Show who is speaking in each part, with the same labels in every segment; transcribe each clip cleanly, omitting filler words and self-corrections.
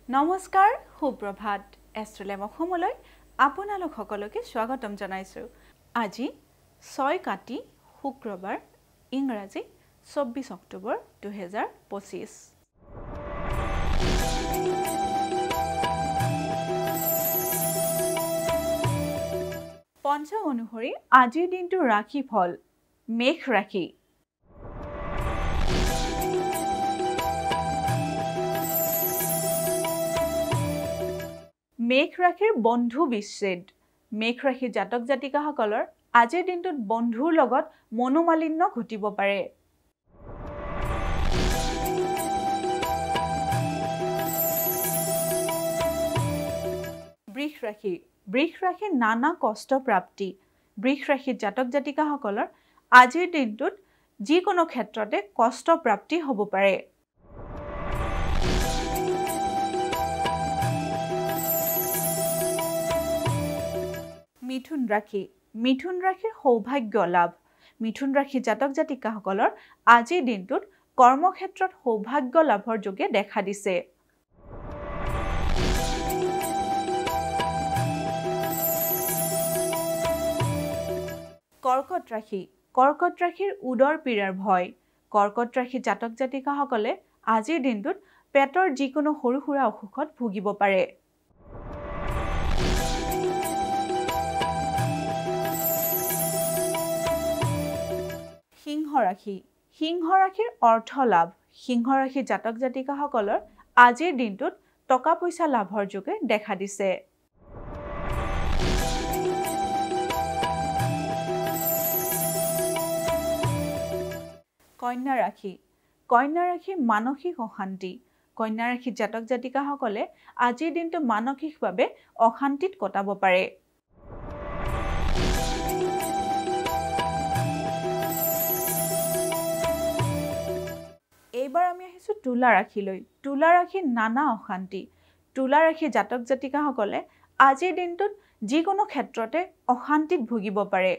Speaker 1: নমস্কাৰ সুপ্ৰভাত এষ্ট্ৰলেম অসমলৈ আপোনালোক সকলোকে স্বাগতম জনাইছো আজি 6 কাতি শুক্ৰবাৰ ইংৰাজী 24 অক্টোবৰ 2025 পঞ্চাংগ অনুসৰি আজিৰ দিনটো ৰাশি ফল মেঘ ৰাশি মেঘ ৰাশিৰ বন্ধু বিচ্ছেদ মেঘ ৰাশি জাতক জাতিকাসকলৰ আজিৰ দিনটোত বন্ধুৰ লগত মনোমালিন্য ঘটিব পাৰে বৃষ ৰাশি নানা কষ্ট প্ৰাপ্তি বৃষ ৰাশি জাতক জাতিকাসকলৰ আজিৰ দিনটোত যিকোনো ক্ষেত্ৰতে কষ্ট প্ৰাপ্তি হ'ব পাৰে মিথুন ৰাশিৰ সৌভাগ্য লাভ মিথুন ৰাশি জাতক জাতিকাসকলৰ আজিৰ দিনটোত কৰ্মক্ষেত্ৰত সৌভাগ্য লাভৰ যোগে দেখা দিছে কৰ্কট ৰাশিৰ উদৰ পীড়াৰ ভয় কৰ্কট ৰাশি জাতক জাতিকাসকলে আজিৰ দিনটোত পেটৰ যিকোনো সৰু সুৰা অসুখত ভুগিব পাৰে সিংহ ৰাশিৰ অৰ্থ লাভ সিংহ ৰাশি জাতক জাতিকাসকলৰ আজিৰ দিনটোত টকা পইচা লাভৰ যোগে দেখা দিছে কন্যা ৰাশি মানসিক অশান্তি কন্যা ৰাশি জাতক জাতিকাসকলে আজিৰ দিনটো মানসিকভাৱে অশান্তিত কটাব পাৰে এইবাৰ আমি আহিছো তুলা ৰাশিলৈ তুলা ৰাশিৰ নানা অশান্তি তুলা ৰাশি জাতক জাতিকাসকলে আজিৰ দিনটোত যিকোনো ক্ষেত্ৰতে অশান্তিত ভুগিব পাৰে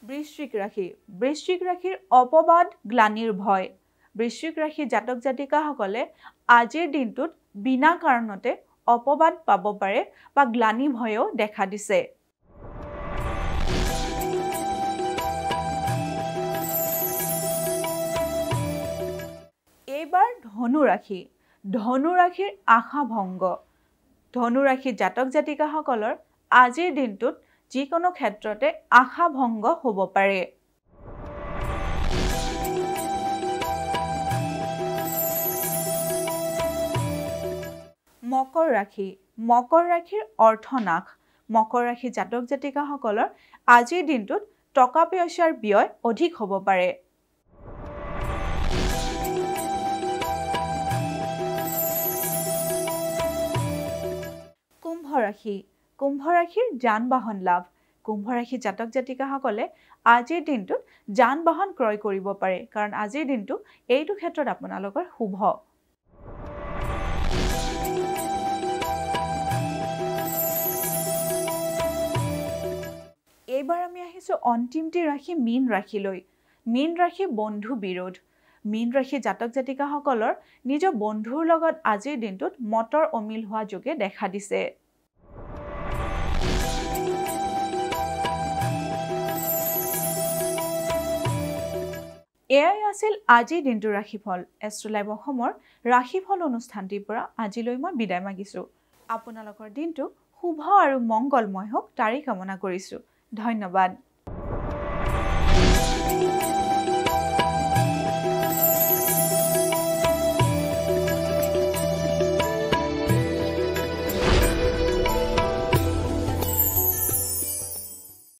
Speaker 1: বৃশ্চিক ৰাশিৰ অপবাদ গ্লানিৰ ভয় বৃশ্চিক ৰাশি জাতক জাতিকাসকলে আজিৰ দিনটোত বিনা কাৰণতে অপবাদ পাব পাৰে বা গ্লানি ভয়ও দেখা দিছে এইবাৰ ধনু ৰাশিৰ আশা ভংগ ধনু ৰাশি জাতক জাতিকাসকলৰ আজিৰ দিনটোত যিকোনো ক্ষেত্ৰতে আশা ভংগ হ'ব পাৰে মকৰ ৰাশিৰ অৰ্থনাশ মকৰ ৰাশি জাতক জাতিকাসকলৰ আজিৰ দিনটোত টকা পইচাৰ ব্যয় অধিক হ'ব পাৰে কুম্ভ ৰাশিৰ যান বাহন লাভ কুম্ভ ৰাশি জাতক জাতিকাসকলে আজিৰ দিনটোত যান বাহন ক্ৰয় কৰিব পাৰে কাৰণ আজিৰ দিনটো এইটো ক্ষেত্ৰত আপোনালোকৰ শুভ এইবাৰ আমি আহিছো অন্তিমটি ৰাশি মীন ৰাশিলৈ মীন ৰাশি বন্ধু বিৰোধ মীন ৰাশি জাতক জাতিকাসকলৰ নিজৰ বন্ধুৰ লগত আজিৰ দিনটোত মতৰ অমিল হোৱা যোগে দেখা দিছে এয়াই আছিল আজিৰ দিনটোৰ ৰাশিফল এষ্ট্ৰলাইভ অসমৰ ৰাশিফল অনুষ্ঠানটিৰ পৰা আজিলৈ মই বিদায় মাগিছো আপোনালোকৰ দিনটো শুভ আৰু মংগলময় হওক তাৰেই কামনা কৰিছো ধন্যবাদ